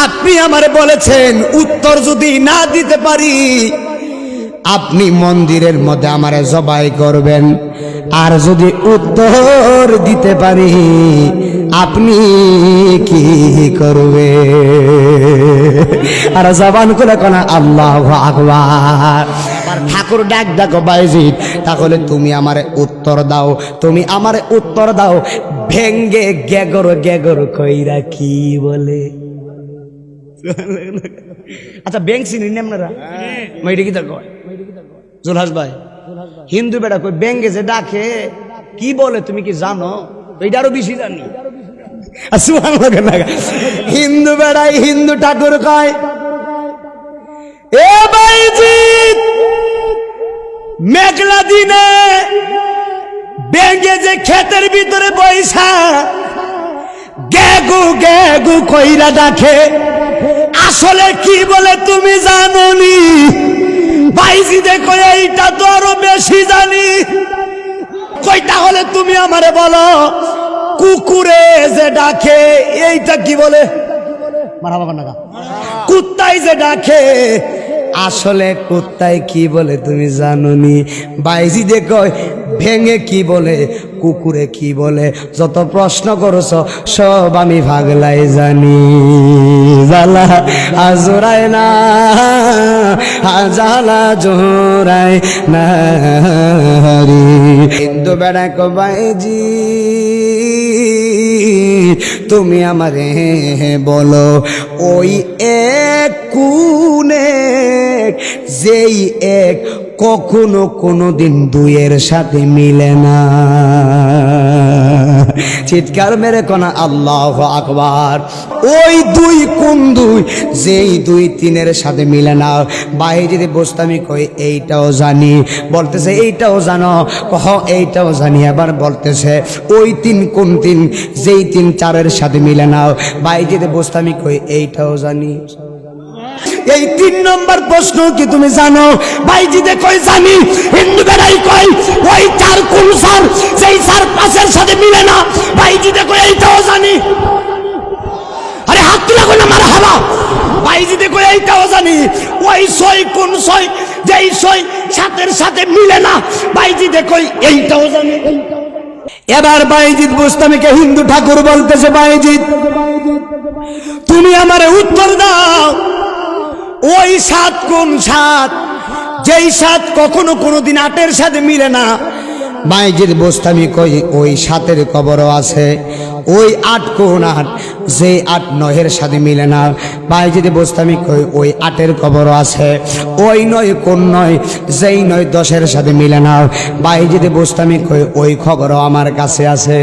আপনি আমারে বলেছেন উত্তর যদি না দিতে পারি আপনি মন্দিরের মধ্যে আমারে জবাই করবেন, আর যদি উত্তর দিতে পারি আপনি কি করবে? আর জবান করে কোনা আল্লাহু আকবার। ঠাকুর ডাক ডাকো বাইজিদ, তাহলে তুমি আমারে উত্তর দাও, তুমি আমারে উত্তর দাও। ভেঙ্গে গেগর গেগর কইরা কি বলে? আচ্ছা ব্যাংক চিনেন আপনারা? মেয়েটা কি কয় জুলহাস ভাই? হিন্দু বেড়া কই ব্যাঙ্গে যে ডাকে কি বলে তুমি কি জানো? এইটা আরো বেশি জানি। হিন্দু বেড়াই হিন্দু ঠাকুর কয়, এ বাইজিদ মেঘলা দিনে ব্যাঙ্গে যে ক্ষেতের ভিতরে বইসা গেগু গেগু কইরা ডাকে, আসলে কি বলে তুমি জানোনি? বাইজি দেখো এইটা তো আরো বেশি জানি। কই তাহলে তুমি আমারে বলো কুকুরে যে ডাকে এইটা কি বলে? মারহাবা না, কুত্তাই যে ডাকে আসলে কুত্তায় কি বলে তুমি জানোনি? বাইজি দেখো ভেঙে কি বলে, কুকুরে কি বলে? যত প্রশ্ন করছ সব আমি ভাগলাই জানি। জালা আজরায় না জালা জোরাই না রে। হিন্দু বেড়া কো বাইজি তুমি আমারে বলো ওই এক কোনে যেই এক কখনো কোনোদিন দুইয়ের সাথে মিলে না। চিৎকার মেরে কোনা আল্লাহু আকবার। ওই দুই কোন দুই যেই দুই তিনের সাথে মিলে না। বাইরে বসতামি কই এইটাও জানি, বলতেছে এইটাও জানো, কহ এইটাও জানি। আবার বলতেছে ওই তিন কোন তিন যেই তিন চারের সাথে মিলে না। বাইরে বসতামি কই এইটাও জানি। এই 3 নম্বর প্রশ্ন কি তুমি জানো? বাইজি দে কই জানি। হিন্দু বেড়াই কই ওই চার কোন চার যেই চার পাঁচের সাথে মিলে না। বাইজি দে কই এইটাও জানি। আরে হাত তুলা কই না মারহাবা। বাইজি দে কই এইটাও জানি। ওই 6 কোন 6 যেই 6 সাতের সাথে মিলে না। বাইজি দে কই এইটাও জানি। এবার বাইজিদ বুস্তামিকে হিন্দু ঠাকুর বলতেছে, বাইজিদ তুমি আমারে উত্তর দাও ওই 7 কোন 7 যেই 7 কখনো কোনোদিন 8-এর সাথে মিলে না। বাইজিদ বুস্তামি কই ওই 7-এর কবরও আছে। ওই 8 কোন 8 যে 8 9-এর সাথে মিলে না। বাইজিদ বুস্তামি কই ওই 8-এর কবরও আছে। ওই 9 কোন 9 যেই 9 10-এর সাথে মিলে না। বাইজিদ বুস্তামি কই ওই খবরও আমার কাছে আছে।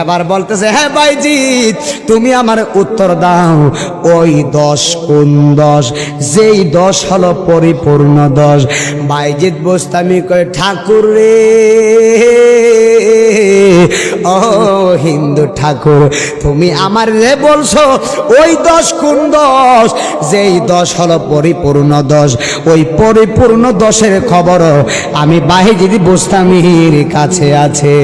এবার বলতেছে, হ্যাঁ বাইজিদ তুমি আমার উত্তর দাও ওই 10 কোন 10 যেই 10 হলো পরিপূর্ণ 10। বাইজিদ বুস্তামি কই ঠাকুর রে ও হিন্দু ঠাকুর তুমি আমার রে বলছো ওই 10 কোন 10 যেই 10 হলো পরিপূর্ণ 10। ওই পরিপূর্ণ 10-এর খবর আমি বাইজিদ বুস্তামির কাছে আছে।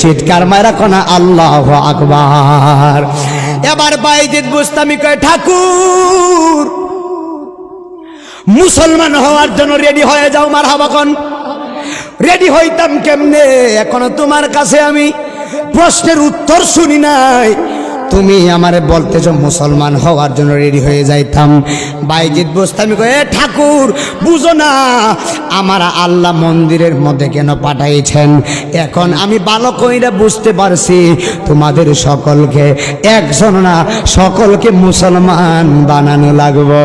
চিৎকার মারা কোনা আল্লাহু আকবার। এবার বাইজিদ বুস্তামি কয় ঠাকুর মুসলমান হওয়ার জন্য রেডি হয়ে যাও। মারহাবা কোন। রেডি হইতাম কেমনে? এখনো তোমার কাছে আমি প্রশ্নের উত্তর শুনি নাই। তুমি আমারে বলতেছো মুসলমান হওয়ার জন্য রেডি হয়ে যাইতাম। বাইজিদ বুস্তামি কয় ঠাকুর বুঝো না আমার আল্লাহ মন্দিরের মধ্যে কেন পাঠাইছেন? এখন আমি ভালো কইরা বুঝতে পারছি তোমাদের সকলকে একজন না সকলকে মুসলমান বানানো লাগবে।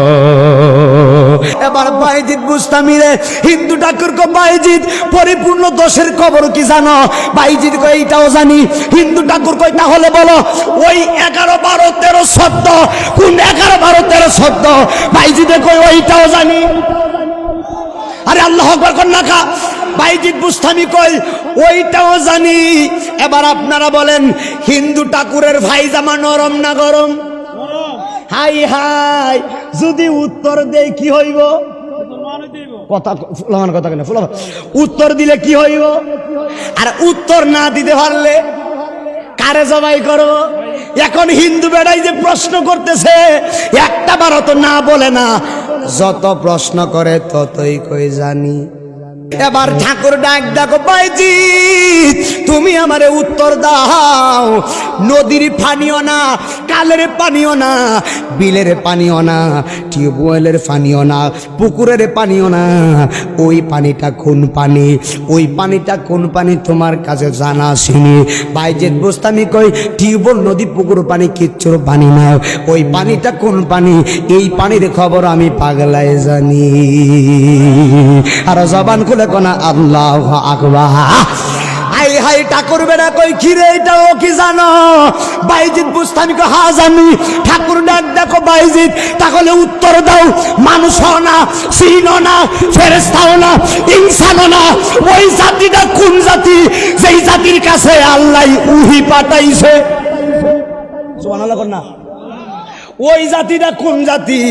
এবার বাইজিদ বুস্তামি রে হিন্দু ঠাকুর কো বাইজিদ পরিপূর্ণ 10-এর খবর কি জানো? বাইজিদ কয় এইটাও জানি। হিন্দু ঠাকুর কয় তাহলে বলো ওই 11 12 13 14 কোন 11 12 13 14? বাইজিদে কই ওইটাও জানি। আরে আল্লাহু আকবার কোন না কা। বাইজিদ বুস্তামি কই ওইটাও জানি। এবার আপনারা বলেন হিন্দু ঠাকুরের ভাইজামা নরম না গরম? হাই হাই যদি উত্তর দেই কি হইব? কথা ফুলামান কথা কেন ফুলা উত্তর দিলে কি হইব? আর উত্তর না দিতে পারলে কারে জবাই করব? এখন হিন্দু বেড়াই যে প্রশ্ন করতেছে একটা বারও তো না বলে না, যত প্রশ্ন করে ততই কই জানি। এবার ঠাকুর ডাক দেখো, বাইজি তুমি আমারে উত্তর দাও। নদীর পানিও না, কালের পানিও না, বিলের পানিও না, টিউবওয়েলের পানিও না, পুকুরের পানিও না, ওই পানিটা কোন পানি? ওই পানিটা কোন পানি তোমার কাছে জানা আসেনি? বাইজিৎ বুস্তামি কই টিউবওয়েল, নদী, পুকুর পানি কিচ্ছুর পানি না। ওই পানিটা কোন পানি? এই পানির খবর আমি পাগলায় জানি। আর জবান খুলে কোনা আল্লাহু আকবার। হাই হাই ঠাকুর বেড়া কই খিরে এটাও কি জানো? বাইজিৎ বুস্তামি কই হ্যাঁ জানি। ঠাকুর ডাক দেখো, বাইজিৎ তাহলে উত্তর দাও। মানুষও না, জিনও না, ফেরেশতাও না, ইনসানও না, ওই জাতিটা কোন জাতি যেই জাতির কাছে আল্লাহ উহি পাঠাইছে? সুবহানাল্লাহ কর না। ওই জাতিটা কোন জাতি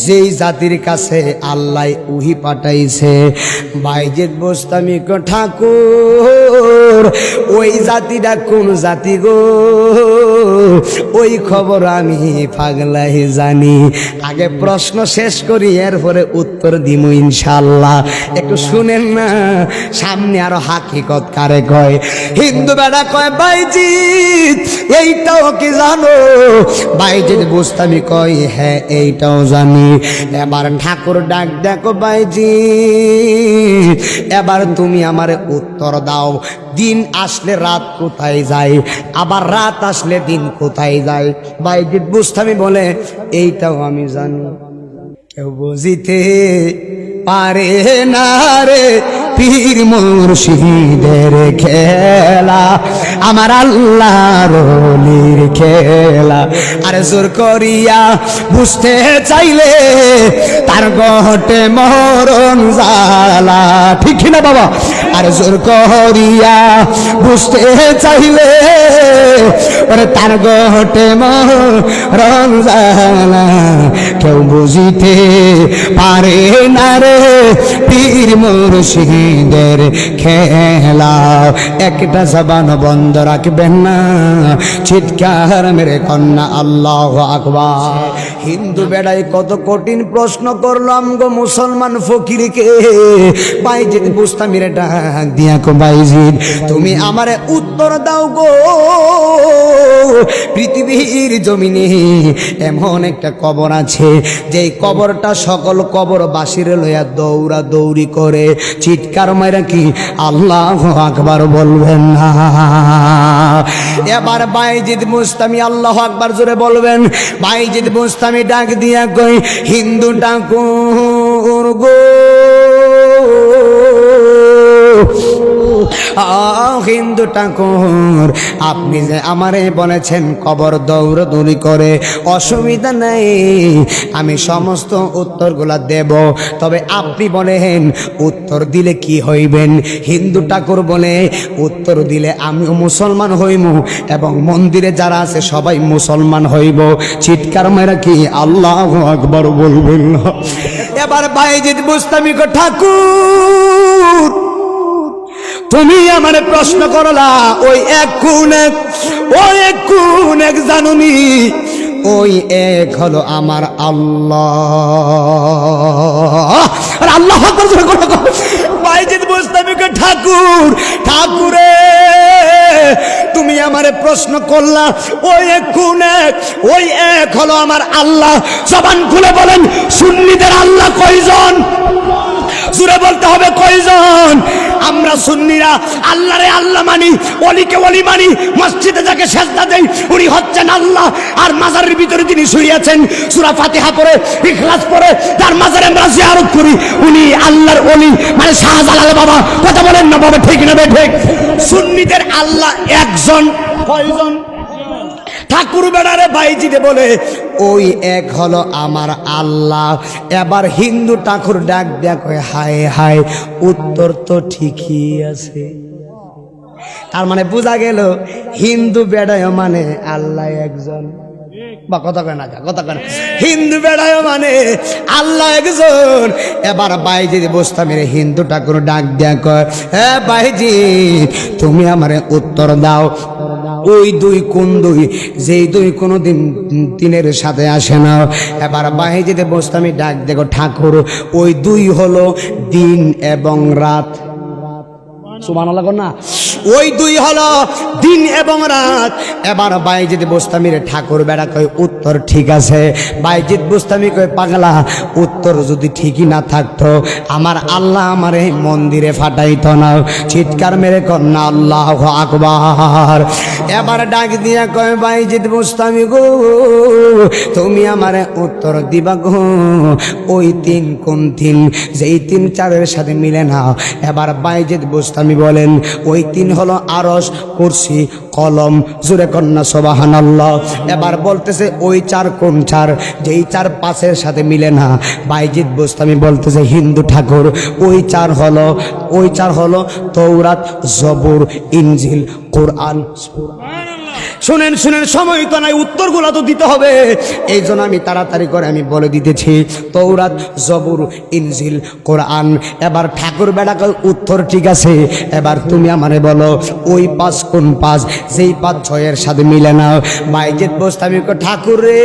যেই জাতির কাছে আল্লাহ উহি পাঠাইছে? বাইজিৎ বুস্তামি কো ঠাকুর ওই জাতিটা কোন জাতি গো? ওই খবর আমি পাগলাই জানি। আগে প্রশ্ন শেষ করি, এরপরে উত্তর দিব ইনশাআল্লাহ। একটু শুনেন না, সামনে আরো হাকিকত কারে কয়। হিন্দু বেড়া কয় বাইজিৎ এইটাও কি জানো? বাইজিৎ বুস্তামি কয় হ্যাঁ এইটাও জানি। এবার ঠাকুর ডাক দেখো, বাইজিৎ এবার তুমি আমারে উত্তর দাও। দিন আসলে রাত কোথায় যায়, আবার রাত আসলে দিন কোথায় যায়? বাইজিৎ বুস্তামি বলে এইটাও আমি জানি। কেউ বুঝিতে পারে না রে পীর মুর্শিদের খেলা, আমার আল্লাহর ওলির খেলা। আরে জোর করিয়া বুঝতে চাইলে তার ঘটে মরণ জ্বালা। ঠিক না বাবা? আর জোর করিয়া বুঝতে চাইলে ওরে তার ঘটে মরণ জ্বালা। কেউ বুঝিতে পারে না রে পীর মুর্শিদের খেলা। একটা জবান বন্ধ রাখবেন না, চিৎকার মেরে কন্যা আল্লাহু আকবার। হিন্দু বেড়াই কত কঠিন প্রশ্ন করলাম গো মুসলমান ফকিরকে। বাইজিৎ বুস্তামিরে ডাক দিয়া কো বাইজিৎ তুমি আমারে উত্তর দাও গো। পৃথিবীর জমিনে এমন একটা কবর আছে যেই কবরটা সকল কবরবাসীর লইয়া দৌড়া দৌড়ি করে, চিৎকার মাইরা কি আল্লাহু আকবার বলবেন না? এবার বাইজিৎ বুস্তামি আল্লাহু আকবার জোরে বলবেন। বাইজিৎ বুস্তামি ডাক দিয়া কই হিন্দু ঠাকুর গো, হিন্দু ঠাকুর আপনি যে আমারে বলেছেন কবর দৌড়াদৌড়ি করে, অসুবিধা নাই, আমি সমস্ত উত্তরগুলা দেব, তবে আপনি বলেন উত্তর দিলে কি হইবেন? হিন্দু ঠাকুর বলে উত্তর দিলে আমিও মুসলমান হইব এবং মন্দিরে যারা আছে সবাই মুসলমান হইব। চিৎকার মেরা কি আল্লাহু আকবার বলবেন না? এবার বাইজিৎ বুস্তামি কো ঠাকুর তুমি আমার প্রশ্ন করলা ওই এক কোন এক জানুনি? ওই এক হলো আমার আল্লাহ। আর আল্লাহ বাইজিৎ বুস্তামি কো ঠাকুর ঠাকুরে তুমি আমারে প্রশ্ন করলা ওই এক হলো আমার আল্লাহ। জবান খুলে বলেন সুন্নিদের আল্লাহ কয়জন? জোরে বলতে হবে কয়জন? আমরা সুন্নিরা আল্লাহরে আল্লাহ মানি, ওলিকে ওলি মানি, মসজিদে যাকে সেজদা দেই উনি হচ্ছেন আল্লাহ, আর মাজারের ভিতরে তিনি শুয়ে আছেন, সূরা ফাতিহা পড়ে ইখলাস পড়ে তার মাজারে আমরা জিয়ারত করি, উনি আল্লাহর ওলি মানে শাহজালাল বাবা। কথা বলেন না বাবা, ঠিক না ঠিক? সুন্নিদের আল্লাহ একজন। কয়জন? ঠাকুর বেড়ারে বাইজিতে বলে ওই এক হলো আমার আল্লাহ। এবার হিন্দু ঠাকুর ডাক দেয়া কয় হায় হায়, উত্তর তো ঠিকই আছে। তার মানে বোঝা গেল হিন্দু বেড়ায় মানে আল্লাহ একজন। বা কথা কয় না, কথা কয় না, হিন্দু বেড়ায় মানে আল্লাহ একজন। এবার বাইজিৎ বুস্তামিরে হিন্দু ঠাকুর ডাক দেয়া কয় হ্যাঁ বাইজিৎ তুমি আমারে উত্তর দাও। ওই দুই কোন দুই, যেই দুই কোনোদিন তিনের সাথে আসে না। এবার বাহিজিতে বোস্তামি ডাক দেখো ঠাকুর, ওই দুই হলো দিন এবং রাত। সুবহানাল্লাহ না, ওই দুই হলো দিন এবং রাত। এবার বাইজিদ বোস্তামির ঠাকুর বেড়া কয় উত্তর ঠিক আছে। বাইজিদ বোস্তামি কয় পাগলা, উত্তর যদি ঠিকই না থাকতো আমার আল্লাহ আমার এই মন্দিরে ফাটাইতো না। চিৎকার মেরে কন্যা আল্লাহু আকবার। এবার ডাক দিয়া কয় বাইজিদ বোস্তামি গো, তুমি আমার উত্তর দিবা গো, ওই তিন কোন তিন, যেই তিন চারের সাথে মিলে না। এবার বাইজিদ বোস্তামি বলেন ওই তিন হলো আরশ, কুরসি, কলম। জোরে কন্যা সুবহানাল্লাহ। এবার বলতেছে ওই চার কোন চার, যেই চার পাঁচের সাথে মিলে না। বাইজিদ বোস্তামি বলতেছে হিন্দু ঠাকুর ওই চার হলো তৌরাত, জবুর, ইনজিল, কোরআন। শুনেন শুনেন, সময় তো নাই, উত্তরগুলো তো দিতে হবে, এই জন্য আমি তাড়াতাড়ি করে আমি বলে দিতেছি। তৌরাত, জবুর, ইনজিল, কোরআন। এবার ঠাকুর বেড়াকে উত্তর ঠিক আছে। এবার তুমি আমারে বলো ওই পাঁচ কোন পাঁচ, যেই পাঁচ ছয়ের সাথে মিলে না। বাইজিদ বোস্তামি কয় ঠাকুর রে,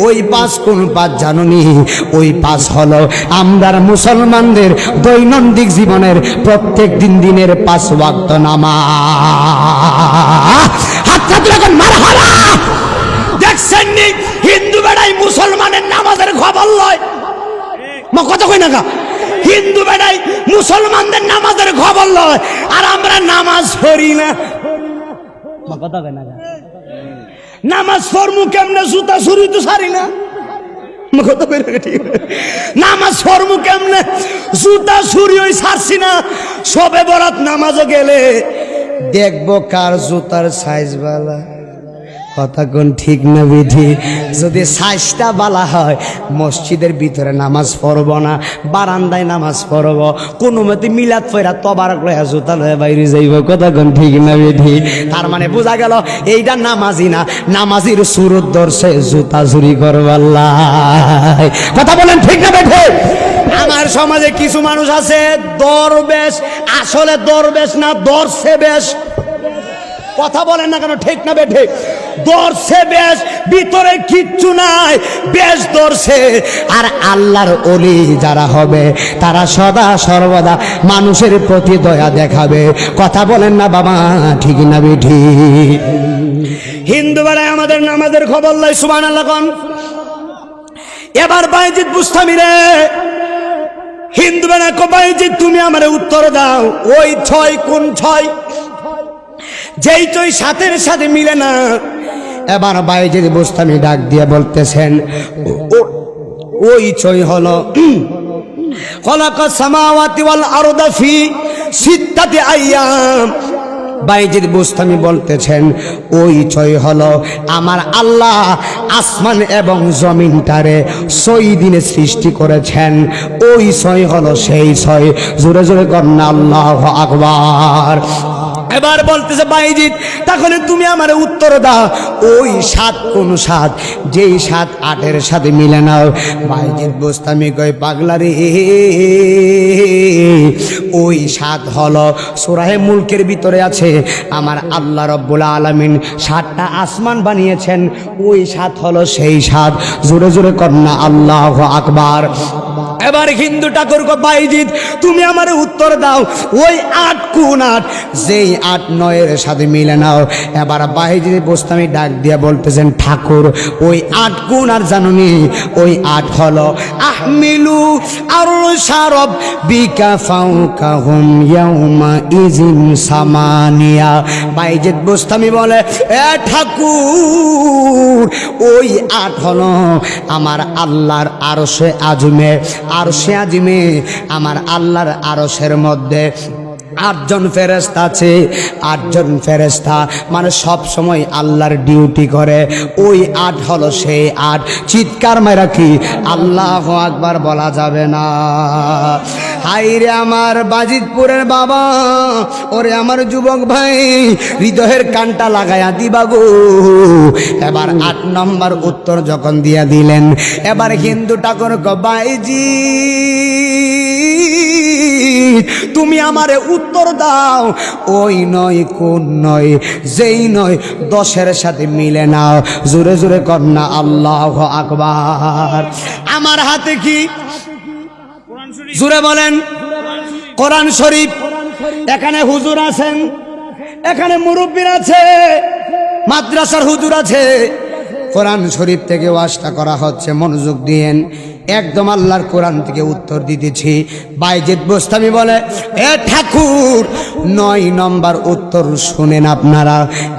ওই পাঁচ কোন পাঁচ জানুনি? ওই পাঁচ হলো আমরার মুসলমানদের দৈনন্দিন জীবনের প্রত্যেক দিনের 5 ওয়াক্ত নামাজ। দেখছেন নি হিন্দু বেড়াই মুসলমানের নামাজের খবর লয়, কথা কই না গা? হিন্দু বেড়াই মুসলমানদের নামাজের খবর লয়, আর আমরা নামাজ পড়ি না, কথা কই না গা? নামাজ পড়মু কেমনে? জুতা ছুরি তো সারি না, নামাজ পড়মু কেমনে? জুতা ছুরি ওই সারছি না। সবে বরাত নামাজও গেলে দেখবো কার জুতার সাইজ বালা। কথা কোন ঠিক না বিধি? যদি সাইজটা বালা হয় মসজিদের ভিতরে নামাজ পড়ব না, বারান্দায় নামাজ পড়ব। কোনো মতে মিলাদ পড়া তবার লয়া জুতা লয়ে বাইরে যাইব। কথা কোন ঠিক না বিধি? তার মানে বোঝা গেল এইটা নামাজি না, নামাজির সুরত ধরছে জুতা চুরি করবাল্লাই। কথা বলেন ঠিক না বেঠে? আমার সমাজে কিছু মানুষ আছে দরবেশ, আসলে দরবেশ না, দরছে বেশ। কথা বলেন না কেন? ঠিক না বেঠে? দর্শে বেশ, ভিতরে কিচ্ছু নাই, বেশ দর্শে। আর আল্লাহর ওলি যারা হবে তারা সদা সর্বদা মানুষের প্রতি দয়া দেখাবে। কথা বলেন না বাবা, ঠিক না বেঠি? হিন্দু বেলায় আমাদের নামাজের খবর লাই। সুবহানাল্লাহ কোন? এবার বাইজিদ বুস্তামি রে, হিন্দু বেলায় কো বাইজিদ তুমি আমারে উত্তর দাও ওই 6 কোন 6, যেই তুই সাথের সাথে মিলে না। এবার বাইজিদ বুস্তামি ডাক দিয়ে বলতেছেন ওই 6 হলো খলাকাস সামাওয়াতি ওয়াল আরদা ফি 6 আইয়াম। বাইজিদ বুস্তামি বলতেছেন ওই 6 হলো আমার আল্লাহ আসমান এবং জমিনটারে 6 দিনে সৃষ্টি করেছেন। ওই 6 হলো সেই 6। জোরে জোরে কন্যা আল্লাহু আকবার। এবার বলতেছে বাইজিদ তাহলে তুমি আমার উত্তর দাও ওই 7 কোন 7, যেই 7 8-এর সাথে মিলে নাও। বাইজিদ বুস্তামি কয় পাগলা রে, ওই 7 হলো সূরা মুলকের ভিতরে আছে আমার আল্লাহ রাব্বুল আলামিন 7টা আসমান বানিয়েছেন। ওই 7 হলো সেই 7। জোরে জোরে কন্যা আল্লাহু আকবার। এবার হিন্দু ঠাকুর কয় বাইজিদ তুমি আমার উত্তর দাও ওই 8 কোন 8, যেই 8 9-এর সাথে মিলে নাও। এবার বাইজিদ বুস্তামি ডাক দিয়া বলতেছেন ঠাকুর ওই 8 কোন আর জানুনি? ওই 8 হলো আহমিলু আরশা রাব্বিকা ফাওকাহুম ইয়াউমা ইজিন সামানিয়া। বাইজিদ বুস্তামি বলে এ ঠাকুর ওই 8 হলো আমার আল্লাহর আরশে আজমে। আরশে আজমে আমার আল্লাহর আরশের মধ্যে 8 জন ফেরেশতা আছে। 8 জন ফেরেশতা মানে সব সময় আল্লাহর ডিউটি করে। ওই 8 হলো সেই 8। চিৎকার মারা কি আল্লাহু আকবার বলা যাবে না? হাইরে আমার বাজিতপুরের বাবা, ওরে আমার যুবক ভাই, হৃদয়ের কানটা লাগায়া দিবা গো। এবার 8 নম্বর উত্তর যখন দিয়া দিলেন, এবার হিন্দু ঠাকুর বাইজি তুমি আমারে উত্তর দাও, ওই নয় কোন নয়, যেই নয় 10-এর সাথে মিলে নাও। জোরে জোরে কন্যা আল্লাহু আকবার। আমার হাতে কি? জোরে বলেন। কোরআন শরীফ। এখানে হুজুর আছেন, এখানে মুরব্বির আছে, মাদ্রাসার হুজুর আছে। কোরআন শরীফ থেকে ওয়াজটা করা হচ্ছে, মনোযোগ দিয়েন। একদম আল্লাহর কোরআন থেকে উত্তর দিতেছি। বাইজিদ বুস্তামি বলে, এ ঠাকুর 9 নম্বর উত্তর শুনেন আপনারা।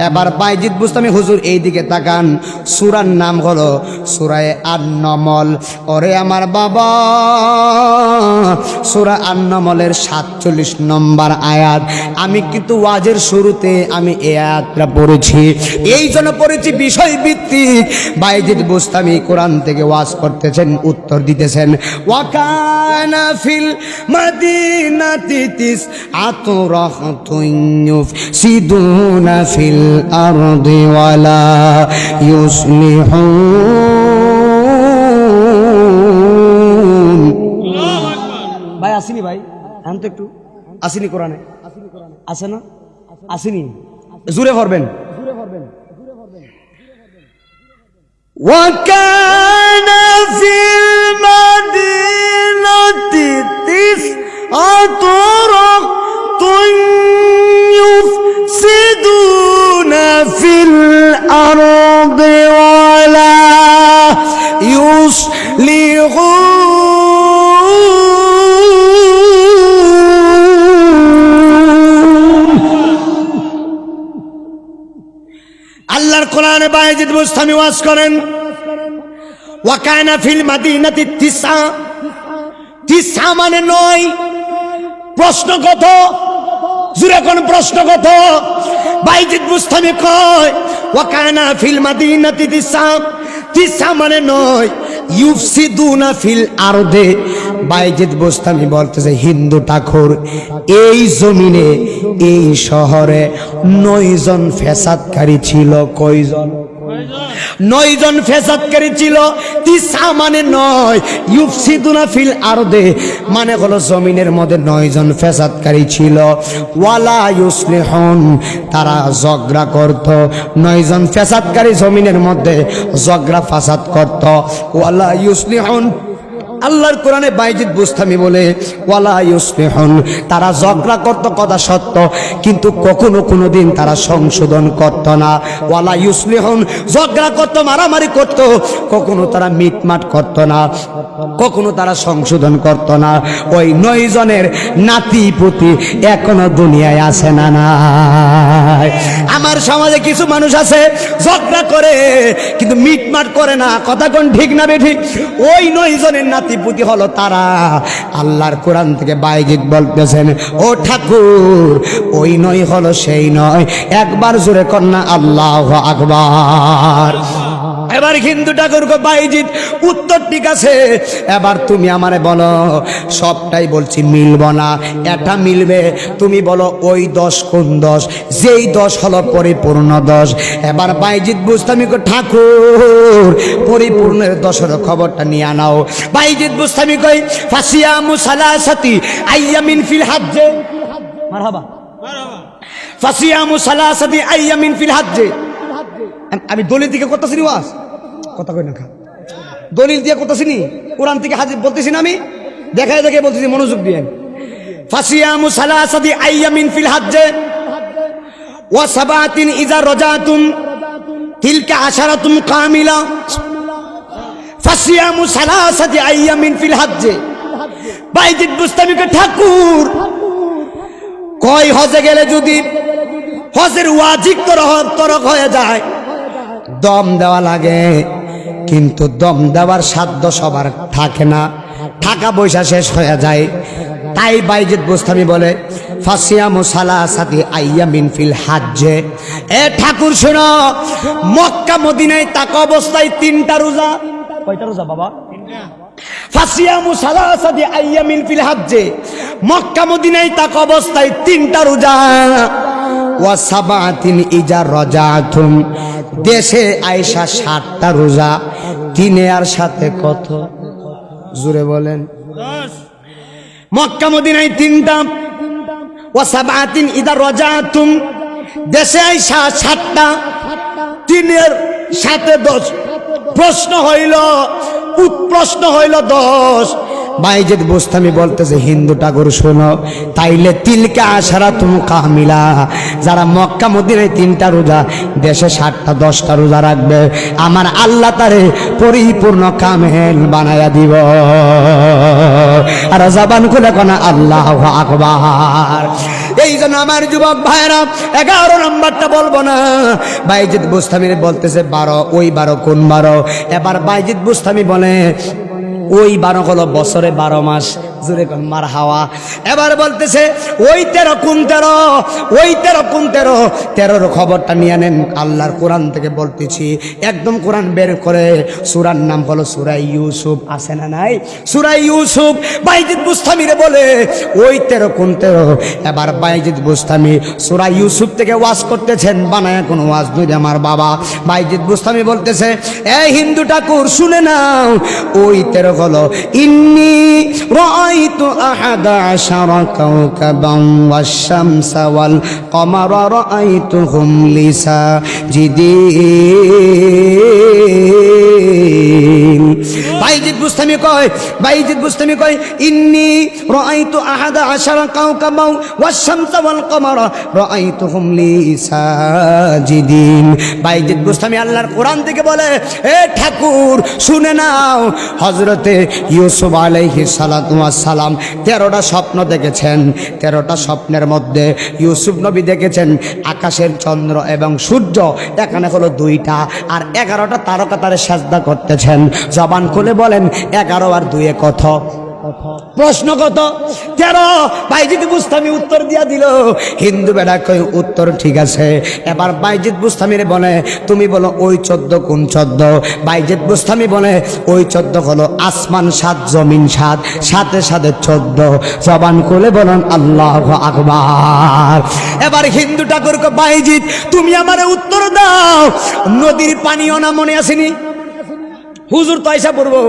এবার বাইজিদ বুস্তামি হুজুর এই দিকে তাকান। সূরার নাম হলো সূরায়ে আন-নামল। ওরে আমার বাবা, সূরা আন-নামলের 47 নম্বর আয়াত। আমি কিন্তু ওয়াজের শুরুতে আমি এই আয়াতটা পড়েছি, এই জন্য পড়েছি বিষয় ভিত্তিক। বাইজিদ বুস্তামি কোরআন থেকে ওয়াজ করতেছেন, উত্তর দিতেছেন। ওয়াকানা ফিল মাদিনাতি তিসআতু রাহতুন ইউফসিদুনা ফিল আরদি ওয়ালা ইউসলিহুন। ভাই আসেনি ভাই, এখন তো একটু আসেনি কোরআনে, আছে না? আসেনি, জোরে পড়বেন। وكان في المدينة 9 رهط يفسدون في الأرض ولا يصلحون। আল্লাহর কোরআনে বাইজিদ বুস্তামি ওয়াজ করেন, ওয়াকানা ফিল মাদিনাতি 9 মানে 9। প্রশ্ন কত? জোরে কোন প্রশ্ন কত? বাইজিদ বুস্তামি কয় ওয়াকানা ফিল মাদিনাতি 9 মানে 9। ইউফসিদুনা ফিল আরদে। বাইজিদ বুস্তামি বলতেছে, হিন্দু ঠাকুর এই জমিনে, এই শহরে 9 জন ফ্যাসাদকারী ছিল। কয়জন? 9 জন ফ্যাসাদকারী ছিল। 9 মানে 9। ইউফসিদুনা ফিল আরদে মানে হলো জমিনের মধ্যে 9 জন ফ্যাসাদকারী ছিল। ওয়ালা ইউসলিহুন, তারা ঝগড়া করত। 9 জন ফ্যাসাদকারী জমিনের মধ্যে ঝগড়া ফাসাদ করত। ওয়ালা ইউসলিহুন, আল্লাহর কোরআনে বাইজিদ বুস্তামি বলে ওয়ালা ইউসলিহুন, তারা ঝগড়া করত, কথা সত্য, কিন্তু কখনো কোনোদিন তারা সংশোধন করত না। ওয়ালা ইউসলিহুন, ঝগড়া করত, মারামারি করত, কখনো তারা মিটমাট করত না, কখনো তারা সংশোধন করত না। ওই 9 জনের নাতি পুতি এখনো দুনিয়ায় আছে না নাই? আমার সমাজে কিছু মানুষ আছে ঝগড়া করে কিন্তু মিটমাট করে না। কথা কোন ঠিক না বেঠিক? ওই 9 জনের নাতি পুতি হলো তারা। আল্লাহর কোরআন থেকে বাইজিদ বলতেছেন, ও ঠাকুর ওই 9 হলো সেই 9। একবার জোরে কন্যা আল্লাহু আকবার। এবার হিন্দু ঠাকুর কো বাইজিদ উত্তর ঠিক আছে, এবার তুমি আমারে বলো, সবটাই বলছি মিলব না, এটা মিলবে। তুমি বলো ওই 10 কোন 10, যেই 10 হলো পরিপূর্ণ 10। এবার বাইজিদ বুস্তামি কো ঠাকুর পরিপূর্ণের 10-এর খবরটা নিয়ে আনাও। বাইজিদ বুস্তামি কই ফাসিয়ামু সালাসাতি আইয়ামিন ফিল হজ্জে। মারহাবা, ফাসিয়ামু সালাসাতি আইয়ামিন ফিল হজ্জে। আমি দলিল থেকে করতেছি নি ওয়াজ, কথা কই না খা, দলিল দিয়ে করতেছি নি, কোরআন থেকে হাদিস বলতেছি না, আমি দেখায় দেখে বলতেছি, মনোযোগ দিয়ে। ফাসিয়ামু সালাসাতি আইয়ামিন ফিল হজ্জে ওয়া সাবাতিন ইযা রাজাতুম তিলকা আশারাতুম কামিলা। ফাসিয়ামু সালাসাতি আইয়ামিন ফিল হজ্জে। বাইজিদ বুস্তামি কে ঠাকুর কয় হজে গেলে যদি হজের ওয়াজিব তরক হয়ে যায়, দম দেওয়া লাগে, কিন্তু দম দেওয়ার সাধ্য সবার থাকে না, টাকা পয়সা শেষ হয়ে যায়। তাই বাইজিদ বুস্তামি বলে ফাসিয়ামু সালাসাতি আইয়ামিন ফিল হজ্জে। এ ঠাকুর শোনো, মক্কা মদিনায় তাকা অবস্থায় 3টা রোজা। কয়টা রোজা বাবা? ফাসিয়ামু সালাসাতি আইয়ামিন ফিল হজ্জে, মক্কা মদিনায় তাকা অবস্থায় 3টা রোজা। ওয়া সাবাতিন ইজা রাজাতুম, দেশে আয়েশা 7টা রোজা। 3 আর 7 কত? জোরে বলেন। 10। মক্কা মদিনায় 3টা, ওয়া সাবআতিন ইদা রাজাতুম, দেশে আইসা 7টা, 3-এর সাথে 10, প্রশ্ন হইল 10। বাইজিদ বুস্তামি বলতেছে হিন্দু ঠাকুর শোনো, তাইলে তিলকা আশারাতুম কামিলা, যারা মক্কা মদিনায় 3টা রোজা, দেশে 7টা 10টা রোজা রাখবে, আমার আল্লাহ তারে পরিপূর্ণ কামেল বানায়া দিব। আর জবান খুলে কোনা আল্লাহু আকবার। এই জন্য আমার যুবক ভাইরা 11 নম্বরটা বলবো না, বাইজিদ বুস্তামির বলতেছে 12, ওই 12 কোন 12? এবার বাইজিদ বুস্তামি বলে ওই 12 হলো বছরে 12 মাস, জোরে কোন মার হাওয়া। এবার বলতেছে ওই 13 কোন 13? ওই 13 কোন 13? 13-র খবরটা নিয়ে নেন, আল্লাহর কোরআন থেকে বলতেছি, একদম কোরআন বের করে। সূরার নাম হলো সূরা ইউসুফ, আছে না নাই? সূরা ইউসুফ। বাইজিদ বুস্তামিরে বলে ওই 13 কোন 13? এবার বাইজিদ বুস্তামি সূরা ইউসুফ থেকে ওয়াজ করতেছেন, বানায় কোনো ওয়াজ নয় আমার বাবা। বাইজিদ বুস্তামি বলতেছে এই হিন্দু ঠাকুর শুনে নাও, ওই 13 হলো ইন্নী রাআইতু আহাদা আশারা কাওকাবান ওয়াশ-শামসা ওয়াল কমারা রাআইতুহুম লিসাজিদিন। বাইজিদ বুস্তামি কয় ইন্নী রাআইতু আহাদা আশারা কাওকাবান ওয়াশ-শামসা ওয়াল কমারা রাআইতুহুম লিসাজিদিন। বাইজিদ বুস্তামি আল্লাহর কোরআন থেকে বলে এ ঠাকুর শুনে নাও, হযরতে ইউসুফ আলাইহিস সালাতু ওয়াস সালাম 13টা স্বপ্ন দেখেছেন। 13টা স্বপ্নের মধ্যে ইউসুফ নবী দেখেছেন আকাশের চন্দ্র এবং সূর্য এখানে হলো 2টা, আর 11টা তারকা তারে সাজদা করতেছেন। জবান খুলে বলেন 11 আর 2 কত? প্রশ্ন কত? 13। বাইজিদ বুস্তামি উত্তর দিয়া দিল। হিন্দু বেড়া কয় উত্তর ঠিক আছে। এবার বাইজিদ বুস্তামিরে বলে তুমি বলো ওই 14 কোন 14? বাইজিদ বুস্তামি বলে ওই 14 হলো আসমান 7 জমিন 7, সাথে সাথে 14। জবান খুলে বলেন আল্লাহু আকবার। এবার হিন্দু ঠাকুর কয় বাইজিদ তুমি আমারে উত্তর দাও, নদীর পানিও না মনে আসেনি? হুজুর তো আইসা পড়বো,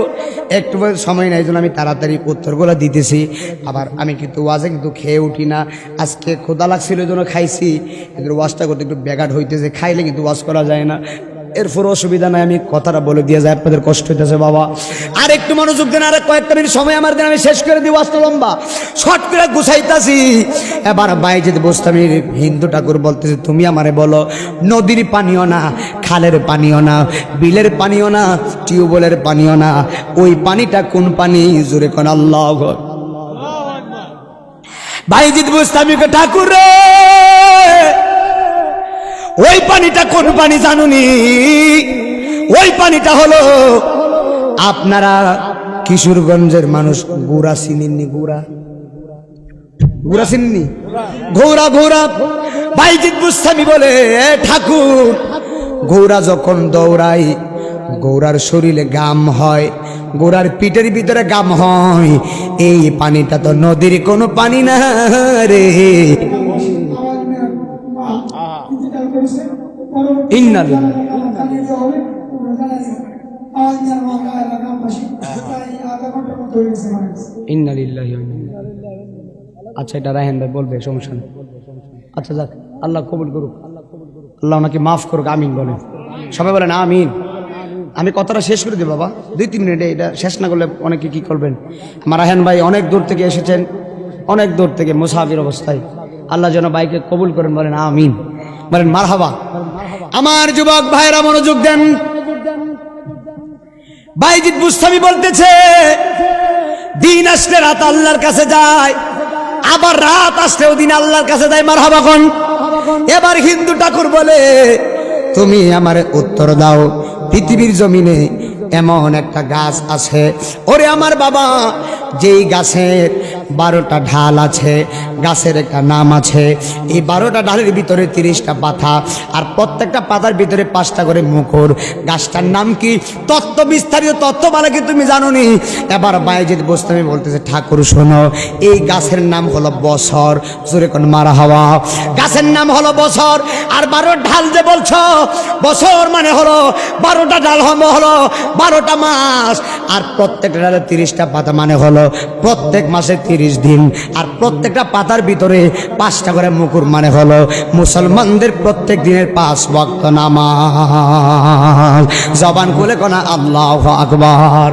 একটু সময় নাই, জন্য আমি তাড়াতাড়ি উত্তরগুলো দিতেছি। আবার আমি কিন্তু ওয়াজে কিন্তু খেয়ে উঠি না, আজকে ক্ষুধা লাগছিল এই জন্য খাইছি, কিন্তু ওয়াজটা করতে একটু ব্যাঘাট হইতেছে, খাইলে কিন্তু ওয়াজ করা যায় না। এরপর অসুবিধা নাই, আমি কথাটা বলে দিয়ে যাই, আপনাদের কষ্ট হইতেছে বাবা। আর একটু মনোযোগ দেন, আর কয়েকটা মিনিট সময় আমার দেন, আমি শেষ করে দিই, ওয়াজটা লম্বা, শর্ট করে গুছাইতাছি। এবার বাইজিদ বুস্তামি হিন্দু ঠাকুর বলতেছে তুমি আমারে বলো নদীর পানিও না, খালের পানিও না, বিলের পানিও না, টিউবওয়েলের পানিও না, ওই পানিটা কোন পানি? জোরে কোন আল্লাহু আকবার। বাইজিদ বুস্তামি কে ঠাকুর রে ওই পানিটা কোন পানি জানুনি? ওই পানিটা হলো আপনারা কিশোরগঞ্জের মানুষ গুড়া চিনেননি? গুড়া চিনেননি? ঘোড়া। বাইজিদ বুস্তামি বলে ঠাকুর ঘোড়া যখন দৌড়াই, ঘোড়ার শরীরে গাম হয়, ঘোড়ার পিঠের ভিতরে গাম হয়, এই পানিটা তো নদীর কোনো পানি না রে। আচ্ছা এটা রাহেন ভাই বলবে, সমস্যা নেই। আচ্ছা যাক, আল্লাহ কবুল করুক, আল্লাহ ওনাকে মাফ করুক, আমিন বলেন সবাই, বলেন আমিন। আমি কথাটা শেষ করে দিই বাবা, 2-3 মিনিটে, এটা শেষ না করলে অনেকে কি করবেন। আমার রাহেন ভাই অনেক দূর থেকে এসেছেন, অনেক দূর থেকে মুসাফির অবস্থায়, আল্লাহ যেন ভাইকে কবুল করেন, বলেন আমিন, বলেন মারহাবা। আমার যুবক ভাইরা মনোযোগ দেন। বাইজিদ বুস্তামি বলতেছে দিন আসলে রাত আল্লাহর কাছে যায়, আবার রাত আসলেও দিন আল্লাহর কাছে যায়, মারহাবা কোন। এবার হিন্দু ঠাকুর বলে তুমি আমারে উত্তর দাও, পৃথিবীর জমিনে এমন একটা গাছ আছে, ওরে আমার বাবা, যেই গাছের 12টা ঢাল আছে, গাছের একটা নাম আছে, এই 12টা ঢালের ভিতরে 30টা পাতা, আর প্রত্যেকটা পাতার ভিতরে 5টা করে মুকুর। গাছটার নাম কি? তত্ত্ব, বিস্তারিত তত্ত্ব বলে কি তুমি জানো নি? এবার বাইজিদ বুস্তামি বলতেছে ঠাকুর শোনো, এই গাছের নাম হলো বছর। জোরে কোন মারহাবা। গাছের নাম হলো বছর। আর 12 ঢাল যে বলছো, বছর মানে হলো 12টা ঢাল হলো 12টা মাস, আর প্রত্যেকটা ঢালে 30টা পাতা মানে হলো প্রত্যেক মাসে 30 দিন, আর প্রত্যেকটা পাতার ভিতরে 5টা করে মুকুর, মানে হলো মুসলমানদের প্রত্যেক দিনের 5 ওয়াক্ত নামাজ। জবান খুলে কোনা আল্লাহু আকবার।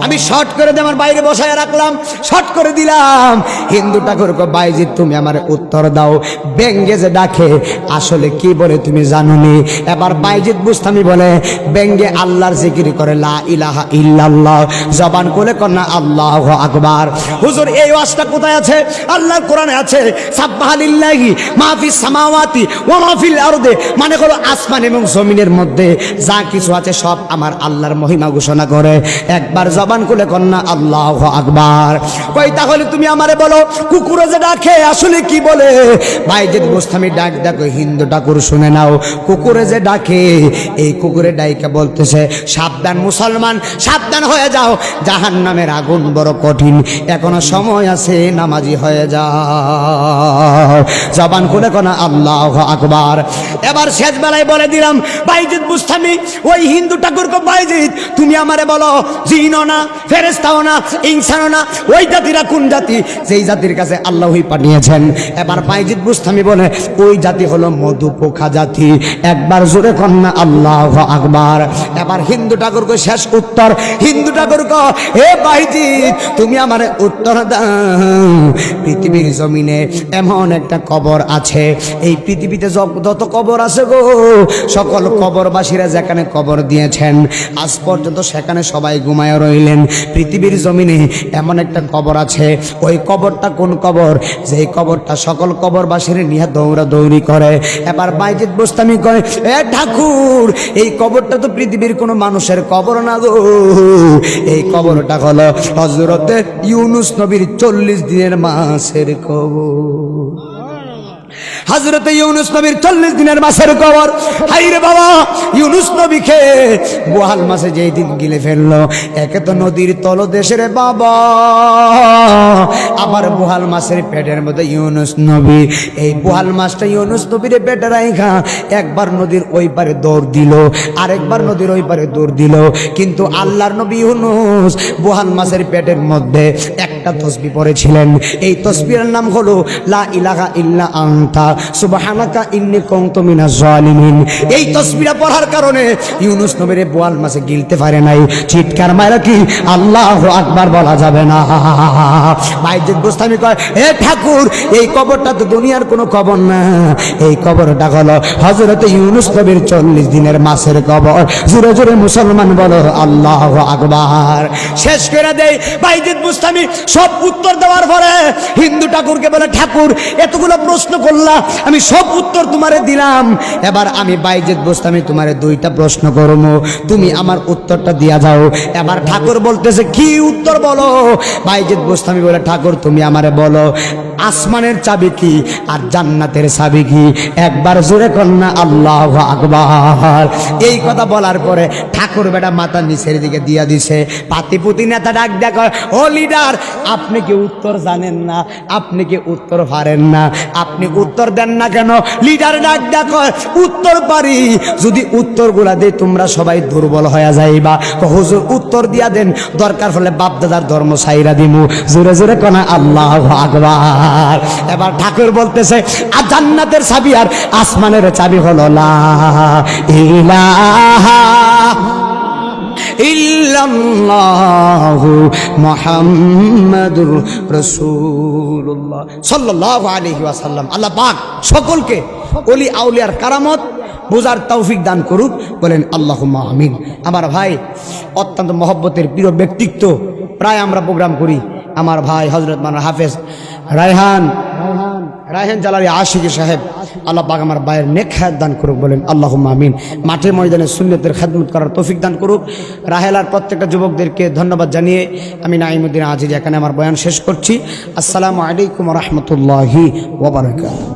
আমি শর্ট করে দিয়ে আমার বাইরে বসায় রাখলাম, শর্ট করে দিলাম। হিন্দু ঠাকুর কো বাইজি তুমি আমার উত্তর দাও, ব্যঙ্গে যে ডাকে আসলে কি বলে তুমি জানোনি? এবার বাইজিদ বুস্তামি বলে ব্যঙ্গে আল্লাহর জিকির করে লা ইলাহা ইল্লাল্লাহ। জবান খুলে কোনা আল্লাহু আকবার। হুজুর এই ওয়াজটা কোথায় আছে? আল্লাহর কোরআনে আছে, সাব্বাহা লিল্লাহি মা ফিস সামাওয়াতি ওয়া মা ফিল আরদি, মানে হলো আসমান এবং জমিনের মধ্যে যা কিছু আছে সব আমার আল্লাহর মহিমা ঘোষণা করে। একবার জবান খুলে কন্যা আল্লাহু আকবার। কই তাহলে তুমি আমারে বলো কুকুরে যে ডাকে আসলে কি বলে? বাইজিদ বুস্তামি ডাক দেখো হিন্দু ঠাকুর শুনে নাও। কুকুরে যে ডাকে, এই কুকুরে ডাইকা বলতেছে সাবধান মুসলমান, সাবধান হয়ে যাও, জাহান্নামের আগুন বড় কঠিন, এখনো সময় আছে, নামাজি হয়ে যাও। জবান খুলে কোনা আল্লাহু আকবার। এবার শেষ বেলায় বলে দিলাম বাইজিদ বুস্তামি ওই হিন্দু ঠাকুর কো বাইজিদ তুমি আমারে বলো জিনও না, ফেরেশতাও না, ইনসানও না, ওই জাতিরা কোন জাতি যেই জাতির কাছে আল্লাহই পাঠিয়েছেন? এবার বাইজিদ বুস্তামি বলে ওই জাতি হলো মধু পোখা জাতি। একবার জোরে কন্যা আল্লাহু আকবার। এবার হিন্দু ঠাকুর কো শেষ উত্তর, হিন্দু ঠাকুর কো হে বাইজিদ তুমি আমারে উত্তর দাও, পৃথিবীর জমিনে এমন একটা কবর আছে, এই পৃথিবীতে যত কবর আছে গো, সকল কবরবাসীরা যেখানে কবর দিয়েছেন আজ পর্যন্ত সেখানে সবাই ঘুমায় রইলেন। পৃথিবীর জমিনে এমন একটা কবর আছে, ওই কবরটা কোন কবর? যেই কবরটা সকল কবরবাসীর নিয়ে দৌড়াদৌড়ি করে। এবার বাইজিদ বুস্তামি কয় এ ঠাকুর এই কবরটা তো পৃথিবীর কোনো মানুষের কবর না গো, এই কবরটা হলো হযরতে ইউনুস নবীর 40 দিনের মাসের কবর। হযরতে ইউনুস নবীর 40 দিনের মাসের কবর। হাইরে বাবা, ইউনুস নবীকে বোয়াল মাছে যেই দিন গিলে ফেললো, একে তো নদীর তলদেশের বাবা, আবার বোয়াল মাছের পেটের মধ্যে ইউনুস নবী। এই বোয়াল মাছটা ইউনুস নবীর পেটে রাইখা একবার নদীর ওই পারে দৌড় দিল, আরেকবার নদীর ওই পারে দৌড় দিল, কিন্তু আল্লাহর নবী ইউনুস বোয়াল মাছের পেটের মধ্যে একটা তাসবিহ পড়েছিলেন। এই তাসবিহের নাম হলো লা ইলাহা ইল্লা আনতা সুবহানাকা ইন্নী কুনতু মিনাজ জালিমিন। এই তাসবিহটা পড়ার কারণে ইউনুস নবীর বোয়াল মাছে গিলতে পারে নাই। চিৎকার মারা কি আল্লাহু আকবার বলা যাবে না? বাইজিদ বুস্তামি কয় হে ঠাকুর এই কবরটা তো দুনিয়ার কোনো কবর না, এই কবরটা হলো হযরত ইউনুস নবীর 40 দিনের মাসের কবর। জোরে জোরে মুসলমান বলো আল্লাহু আকবার। শেষ করে দেই বাইজিদ বুস্তামি সব উত্তর দেওয়ার পরে হিন্দু ঠাকুরকে বলে ঠাকুর এতগুলো প্রশ্ন করলা, আমি সব উত্তর তোমারে দিলাম, এবার আমি বাইজিদ বুস্তামি তোমারে 2টা প্রশ্ন করব, তুমি আমার উত্তরটা দিয়া যাও। এবার ঠাকুর বলতেছে কি উত্তর বলো? বাইজিদ বুস্তামি বলে ঠাকুর তুমি আমারে বলো আসমানের চাবি কি আর জান্নাতের চাবি কি? একবার জোরে কন্যা আল্লাহু আকবার। এই কথা বলার পরে ঠাকুর বেটা মাথা নিচের দিকে দিয়া দিছে। পাতিপুতি নেতা ডাক দেখো ও লিডার, আপনি কি উত্তর জানেন না? আপনি কি উত্তর পারেন না? আপনি উত্তর দেন না কেন? লিডার ডাক দেখো উত্তর পারি, যদি উত্তরগুলা দেই তোমরা সবাই দুর্বল হয়ে যাইবা। হুজুর উত্তর দিয়া দেন, দরকার হলে বাপ দাদার ধর্ম ছাইরা দিমু। জোরে জোরে কনা আল্লাহু আকবার। এবার ঠাকুর বলতেছে আর জান্নাতের চাবি আর আসমানের চাবি হলো লা ইলাহা ইল্লাল্লাহু মুহাম্মাদুর রাসূলুল্লাহ সাল্লাল্লাহু আলাইহি ওয়াসাল্লাম। আল্লাহ পাক সকলকে ওলি আউলিয়ার কারামত বোঝার তৌফিক দান করুক, বলেন আল্লাহুম্মা আমিন। আমার ভাই অত্যন্ত মহব্বতের প্রিয় ব্যক্তিত্ব, প্রায় আমরা প্রোগ্রাম করি, আমার ভাই হযরত মাওলানা হাফেজ রায়হান জালালি আশিকি সাহেব, আল্লাহ পাক আমার ভাইয়ের নেক হায়াত দান করুক, বলেন আল্লাহুম্মা আমিন। মাঠে ময়দানে সুন্নতের খেদমত করার তৌফিক দান করুক। রাহেলার প্রত্যেকটা যুবকদেরকে ধন্যবাদ জানিয়ে আমি নাঈমুদ্দিন আজিজ এখানে আমার বয়ান শেষ করছি। আসসালামু আলাইকুম ওয়া রাহমাতুল্লাহি ওয়া বারাকাতুহু।